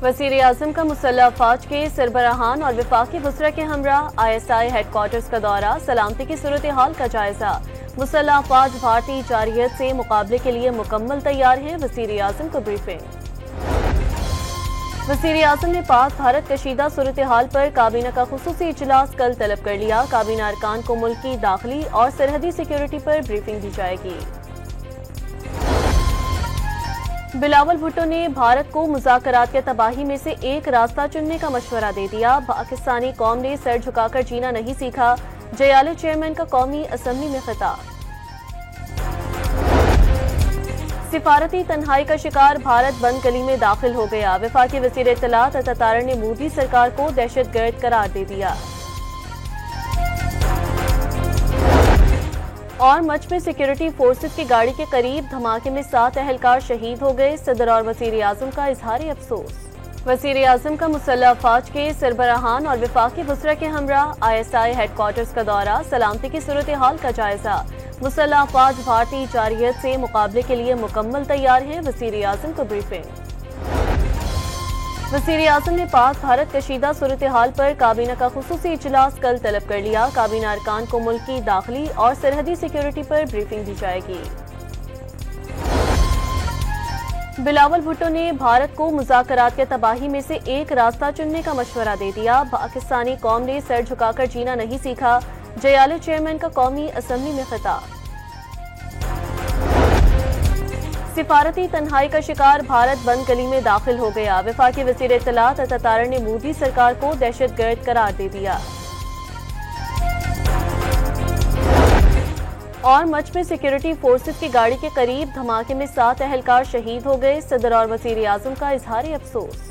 वज़ीर-ए-आज़म का मुसल्लह अफ़वाज के सरबराहान और वफाकी वज़रा के हमरा ISI हेडक्वार्टर्स का दौरा, सलामती की सूरत हाल का जायजा। मुसल्लह अफ़वाज भारतीय जारहियत से मुकाबले के लिए मुकम्मल तैयार हैं, वज़ीर-ए-आज़म को ब्रीफिंग। वज़ीर-ए-आज़म ने पाक भारत कशीदा सूरत हाल पर काबीना का खुसूसी इजलास कल तलब कर लिया। काबीना अरकान को मुल्क की दाखिली और सरहदी सिक्योरिटी पर ब्रीफिंग दी जाएगी। बिलावल भुट्टो ने भारत को मुज़ाकरात के तबाही में से एक रास्ता चुनने का मशवरा दे दिया। पाकिस्तानी कौम ने सर झुकाकर जीना नहीं सीखा, जयाले चेयरमैन का कौमी असम्बली में खिताब। सिफारती तन्हाई का शिकार भारत बंद गली में दाखिल हो गया। वफाकी वज़ीर इत्तलात अता तारड़ ने मोदी सरकार को दहशतगर्द करार दे दिया। और मच में सिक्योरिटी फोर्सेस की गाड़ी के करीब धमाके में 7 अहलकार शहीद हो गए। सदर और वज़ीर-ए-आज़म का इजहार अफसोस। वज़ीर-ए-आज़म का मुसल्लह अफ़वाज के सरबराहान और वफाकी वज़रा के हमरा ISI हेडक्वार्टर्स का दौरा, सलामती की सूरत हाल का जायजा। मुसल्लह अफ़वाज भारतीय जारहियत से मुकाबले के लिए मुकम्मल तैयार हैं, वज़ीर-ए-आज़म को ब्रीफिंग। वज़ीर-ए-आज़म ने पाक भारत कशीदा सूरत हाल पर काबीना का खुसूसी इजलास कल तलब कर लिया। काबीना अरकान को मुल्क की दाखिली और सरहदी सिक्योरिटी पर ब्रीफिंग दी जाएगी। बिलावल भुट्टो ने भारत को मुज़ाकरात के तबाही में से एक रास्ता चुनने का मशवरा दे दिया। पाकिस्तानी कौम ने सर झुकाकर जीना नहीं सीखा, जयाले चेयरमैन का कौमी असम्बली में खिताब। सिफारती तन्हाई का शिकार भारत बंद गली में दाखिल हो गया। वफाकी वज़ीर इत्तलात अता तारड़ ने मोदी सरकार को दहशतगर्द करार दे दिया। और मच में सिक्योरिटी फोर्सेस की गाड़ी के करीब धमाके में 7 अहलकार शहीद हो गए। सदर और वज़ीर-ए-आज़म का इजहार अफसोस।